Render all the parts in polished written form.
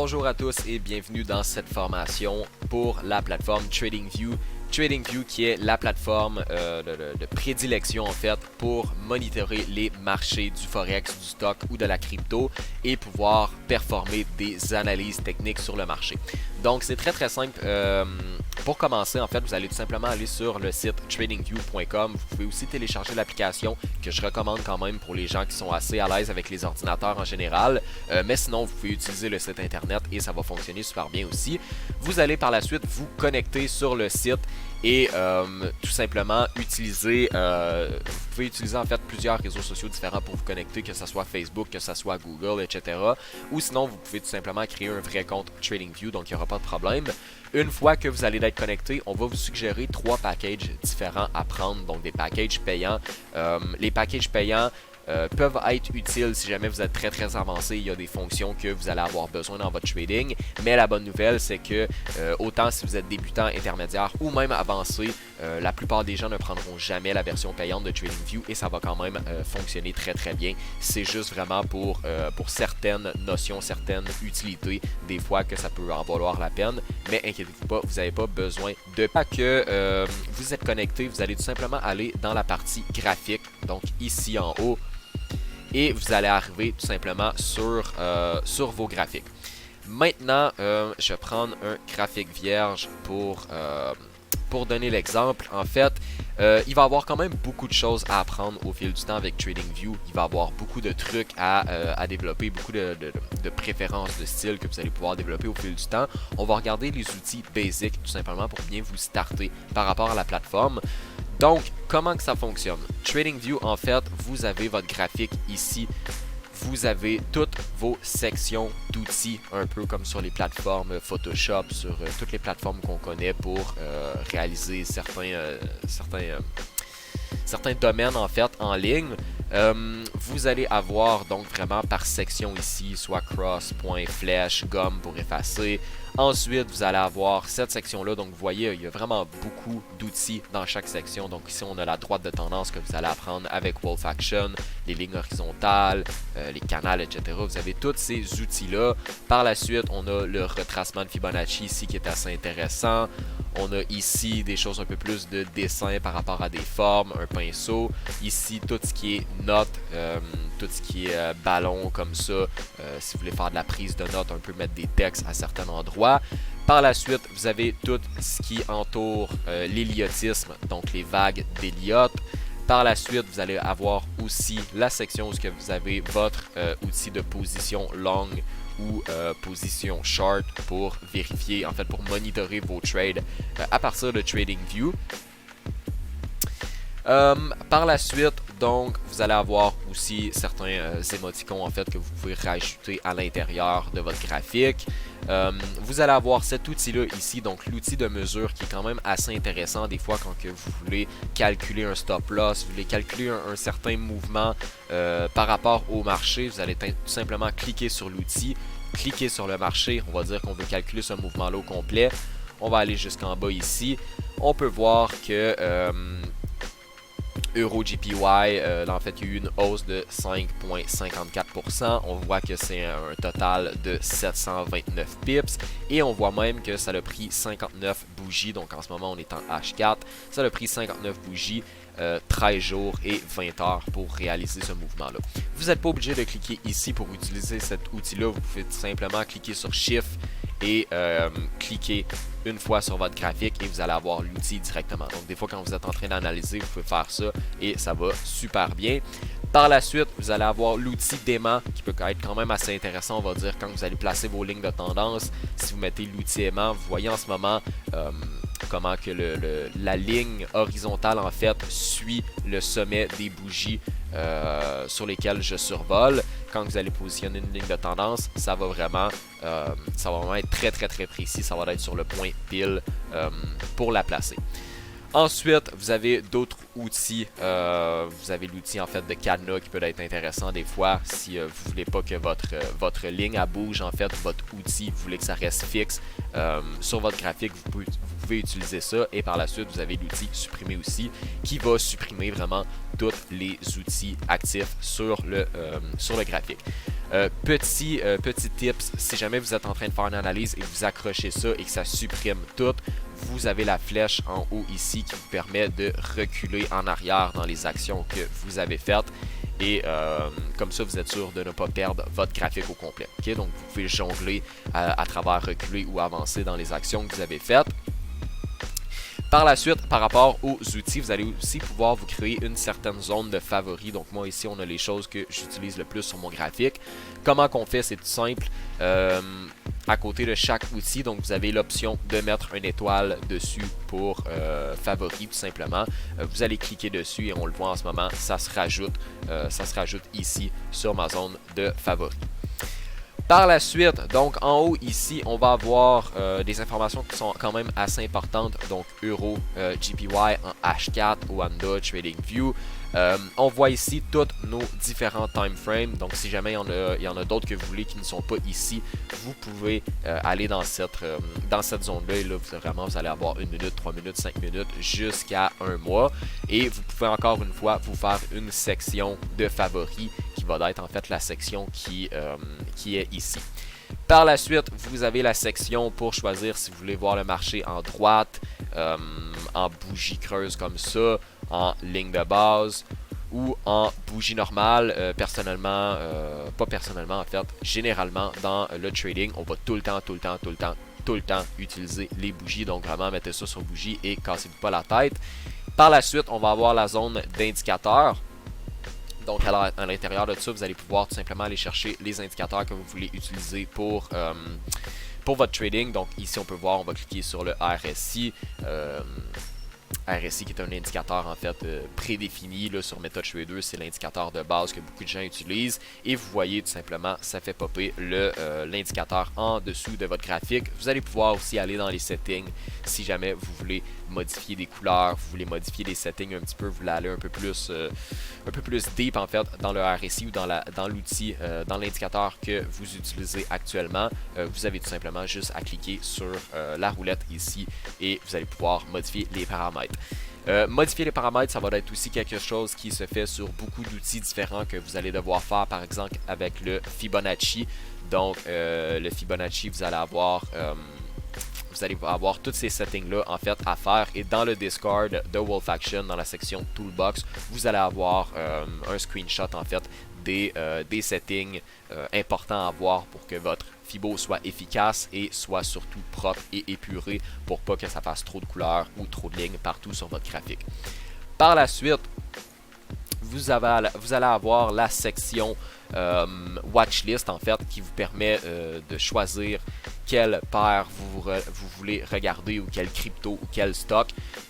Bonjour à tous et bienvenue dans cette formation pour la plateforme TradingView. TradingView qui est la plateforme de prédilection en fait pour monitorer les marchés du forex, du stock ou de la crypto et pouvoir performer des analyses techniques sur le marché. Donc c'est très simple. Pour commencer, en fait, vous allez tout simplement aller sur le site tradingview.com. Vous pouvez aussi télécharger l'application que je recommande quand même pour les gens qui sont assez à l'aise avec les ordinateurs en général. Mais sinon, vous pouvez utiliser le site internet et ça va fonctionner super bien aussi. Vous allez par la suite vous connecter sur le site et tout simplement utiliser, vous pouvez utiliser en fait plusieurs réseaux sociaux différents pour vous connecter, que ce soit Facebook, que ce soit Google, etc. Ou sinon, vous pouvez tout simplement créer un vrai compte TradingView, donc il n'y aura pas de problème. Une fois que vous allez être connecté, on va vous suggérer 3 packages différents à prendre, donc des packages payants. Les packages payants peuvent être utiles si jamais vous êtes très avancé. Il y a des fonctions que vous allez avoir besoin dans votre trading. Mais la bonne nouvelle, c'est que autant si vous êtes débutant, intermédiaire ou même avancé, la plupart des gens ne prendront jamais la version payante de TradingView et ça va quand même fonctionner très bien. C'est juste vraiment pour certaines notions, certaines utilités, des fois que ça peut en valoir la peine. Mais inquiétez-vous pas, vous n'avez pas besoin de pas que vous êtes connecté. Vous allez tout simplement aller dans la partie graphique, donc ici en haut. Et vous allez arriver tout simplement sur vos graphiques. Maintenant, je vais prendre un graphique vierge pour donner l'exemple. En fait, il va y avoir quand même beaucoup de choses à apprendre au fil du temps avec TradingView. Il va y avoir beaucoup de trucs à développer, beaucoup de préférences de style que vous allez pouvoir développer au fil du temps. On va regarder les outils basiques tout simplement pour bien vous starter par rapport à la plateforme. Donc, comment que ça fonctionne? TradingView, en fait, vous avez votre graphique ici. Vous avez toutes vos sections d'outils, un peu comme sur les plateformes Photoshop, sur toutes les plateformes qu'on connaît pour réaliser certains domaines en fait en ligne. Vous allez avoir donc vraiment par section ici, soit cross, point, flèche, gomme pour effacer. Ensuite, vous allez avoir cette section-là. Donc, vous voyez, il y a vraiment beaucoup d'outils dans chaque section. Donc, ici, on a la droite de tendance que vous allez apprendre avec Wolf Action, les lignes horizontales, les canals, etc. Vous avez tous ces outils-là. Par la suite, on a le retracement de Fibonacci ici qui est assez intéressant. On a ici des choses un peu plus de dessin par rapport à des formes, un pinceau. Ici, tout ce qui est notes, tout ce qui est ballon comme ça. Si vous voulez faire de la prise de notes, un peu mettre des textes à certains endroits. Par la suite, vous avez tout ce qui entoure l'héliotisme, donc les vagues d'Elliott. Par la suite, vous allez avoir aussi la section où vous avez votre outil de position long ou position short pour vérifier, en fait, pour monitorer vos trades à partir de TradingView. Par la suite, donc, vous allez avoir aussi certains émoticons en fait que vous pouvez rajouter à l'intérieur de votre graphique. Vous allez avoir cet outil-là ici, donc l'outil de mesure qui est quand même assez intéressant des fois quand que vous voulez calculer un stop loss, vous voulez calculer un certain mouvement par rapport au marché. Vous allez tout simplement cliquer sur l'outil, cliquer sur le marché. On va dire qu'on veut calculer ce mouvement-là au complet. On va aller jusqu'en bas ici. On peut voir que EuroJPY, en fait, il y a eu une hausse de 5,54%. On voit que c'est un total de 729 pips. Et on voit même que ça a pris 59 bougies. Donc en ce moment, on est en H4. Ça a pris 59 bougies, 13 jours et 20 heures pour réaliser ce mouvement-là. Vous n'êtes pas obligé de cliquer ici pour utiliser cet outil-là. Vous pouvez tout simplement cliquer sur Shift et cliquer une fois sur votre graphique et vous allez avoir l'outil directement. Donc des fois quand vous êtes en train d'analyser, vous pouvez faire ça et ça va super bien. Par la suite, vous allez avoir l'outil d'aimant qui peut être quand même assez intéressant, on va dire, quand vous allez placer vos lignes de tendance. Si vous mettez l'outil aimant, vous voyez en ce moment comment que la ligne horizontale en fait suit le sommet des bougies sur lesquelles je survole. Quand vous allez positionner une ligne de tendance, ça va vraiment être très précis. Ça va être sur le point pile pour la placer. Ensuite, vous avez d'autres outils. Vous avez l'outil en fait de cadenas qui peut être intéressant des fois si vous ne voulez pas que votre ligne bouge. En fait, votre outil, vous voulez que ça reste fixe sur votre graphique. Vous pouvez utiliser ça. Et par la suite, vous avez l'outil supprimer aussi qui va supprimer vraiment tous les outils actifs sur le graphique. Petit tips, si jamais vous êtes en train de faire une analyse et vous accrochez ça et que ça supprime tout, vous avez la flèche en haut ici qui vous permet de reculer en arrière dans les actions que vous avez faites. Et comme ça, vous êtes sûr de ne pas perdre votre graphique au complet. Okay? Donc, vous pouvez jongler à travers reculer ou avancer dans les actions que vous avez faites. Par la suite, par rapport aux outils, vous allez aussi pouvoir vous créer une certaine zone de favoris. Donc moi ici, on a les choses que j'utilise le plus sur mon graphique. Comment qu'on fait? C'est tout simple. À côté de chaque outil, donc vous avez l'option de mettre une étoile dessus pour favoris tout simplement. Vous allez cliquer dessus et on le voit en ce moment, ça se rajoute ici sur ma zone de favoris. Par la suite, donc en haut ici, on va avoir des informations qui sont quand même assez importantes. Donc Euro, JPY en H4, Oanda, TradingView. On voit ici tous nos différents time frames. Donc si jamais il y en a d'autres que vous voulez qui ne sont pas ici, vous pouvez aller dans cette zone-là. Et là, vous allez avoir 1 minute, 3 minutes, 5 minutes jusqu'à 1 mois. Et vous pouvez encore une fois vous faire une section de favoris qui va être en fait la section qui est ici. Par la suite, vous avez la section pour choisir si vous voulez voir le marché en droite, en bougie creuse comme ça, en ligne de base ou en bougie normale. Personnellement, pas personnellement en fait, généralement dans le trading, on va tout le temps utiliser les bougies. Donc vraiment, mettez ça sur bougie et cassez-vous pas la tête. Par la suite, on va avoir la zone d'indicateur. Donc à l'intérieur de ça, vous allez pouvoir tout simplement aller chercher les indicateurs que vous voulez utiliser pour votre trading. Donc ici, on peut voir, on va cliquer sur le RSI. RSI qui est un indicateur en fait prédéfini là, sur MetaTrader, c'est l'indicateur de base que beaucoup de gens utilisent et vous voyez tout simplement ça fait popper l'indicateur en dessous de votre graphique. Vous allez pouvoir aussi aller dans les settings si jamais vous voulez modifier des couleurs, vous voulez modifier les settings un petit peu, vous voulez aller un peu plus deep en fait dans le RSI ou dans l'outil, dans l'indicateur que vous utilisez actuellement. Vous avez tout simplement juste à cliquer sur la roulette ici et vous allez pouvoir modifier les paramètres. Modifier les paramètres, ça va être aussi quelque chose qui se fait sur beaucoup d'outils différents que vous allez devoir faire, par exemple avec le Fibonacci. Donc le Fibonacci, vous allez avoir tous ces settings-là en fait à faire. Et dans le Discord de Wolfaction, dans la section Toolbox, vous allez avoir un screenshot en fait des settings importants à voir pour que votre Fibo soit efficace et soit surtout propre et épuré pour pas que ça fasse trop de couleurs ou trop de lignes partout sur votre graphique. Par la suite, vous allez avoir la section Watchlist en fait qui vous permet de choisir quelle paire vous voulez regarder ou quel crypto ou quel stock.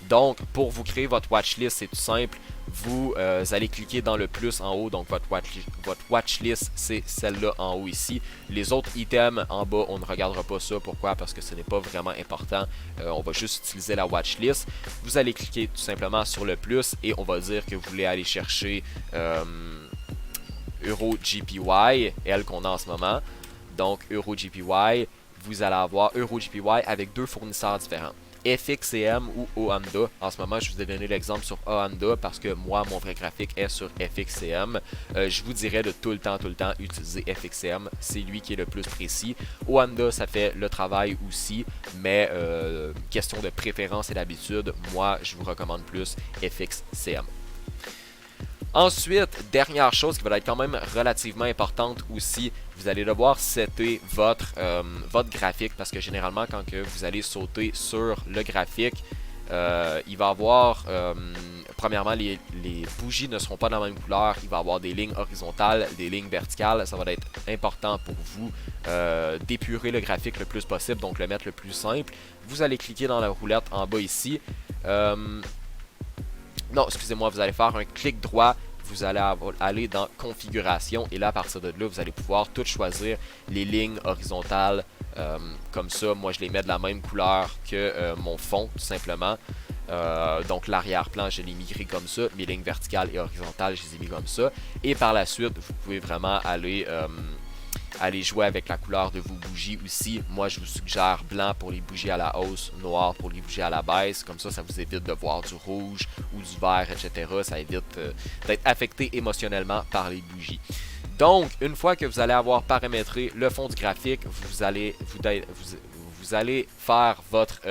Donc pour vous créer votre watchlist, c'est tout simple. Vous allez cliquer dans le plus en haut, donc votre watchlist c'est celle-là en haut ici. Les autres items en bas, on ne regardera pas ça. Pourquoi? Parce que ce n'est pas vraiment important. On va juste utiliser la watchlist. Vous allez cliquer tout simplement sur le plus et on va dire que vous voulez aller chercher Euro JPY, elle qu'on a en ce moment. Donc Euro JPY, vous allez avoir Euro JPY avec deux fournisseurs différents. FXCM ou Oanda. En ce moment, je vous ai donné l'exemple sur Oanda parce que moi, mon vrai graphique est sur FXCM. Je vous dirais de tout le temps utiliser FXCM. C'est lui qui est le plus précis. Oanda, ça fait le travail aussi, mais question de préférence et d'habitude, moi, je vous recommande plus FXCM. Ensuite, dernière chose qui va être quand même relativement importante aussi, vous allez devoir setter votre graphique parce que généralement quand que vous allez sauter sur le graphique, il va avoir, premièrement les bougies ne seront pas dans la même couleur, il va avoir des lignes horizontales, des lignes verticales, ça va être important pour vous d'épurer le graphique le plus possible, donc le mettre le plus simple. Vous allez cliquer dans la roulette en bas ici. Non, excusez-moi, vous allez faire un clic droit, vous allez aller dans configuration et là à partir de là vous allez pouvoir tout choisir les lignes horizontales comme ça. Moi je les mets de la même couleur que mon fond tout simplement. Donc l'arrière-plan je l'ai migré comme ça, mes lignes verticales et horizontales je les ai mis comme ça et par la suite vous pouvez vraiment aller jouer avec la couleur de vos bougies aussi. Moi je vous suggère blanc pour les bougies à la hausse, noir pour les bougies à la baisse, comme ça vous évite de voir du rouge ou du vert, etc. Ça évite d'être affecté émotionnellement par les bougies. Donc, une fois que vous allez avoir paramétré le fond du graphique, vous allez faire votre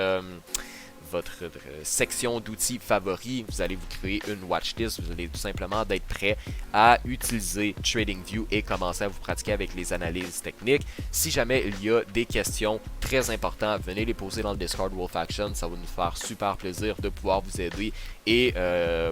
section d'outils favoris, vous allez vous créer une watchlist, vous allez tout simplement d'être prêt à utiliser TradingView et commencer à vous pratiquer avec les analyses techniques. Si jamais il y a des questions très importantes, venez les poser dans le Discord Wolf Action, ça va nous faire super plaisir de pouvoir vous aider et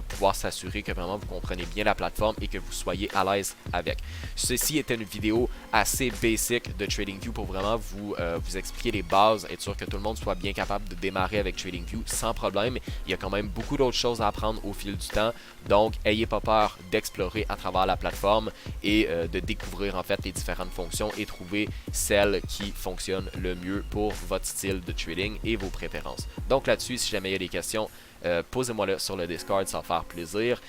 pouvoir s'assurer que vraiment vous comprenez bien la plateforme et que vous soyez à l'aise avec. Ceci était une vidéo assez basic de TradingView pour vraiment vous expliquer les bases, être sûr que tout le monde soit bien capable de démarrer avec TradingView sans problème. Il y a quand même beaucoup d'autres choses à apprendre au fil du temps, donc ayez pas peur d'explorer à travers la plateforme et de découvrir en fait les différentes fonctions et trouver celle qui fonctionne le mieux pour votre style de trading et vos préférences. Donc là-dessus, si jamais il y a des questions, posez-moi là sur le Discord, ça va faire plaisir.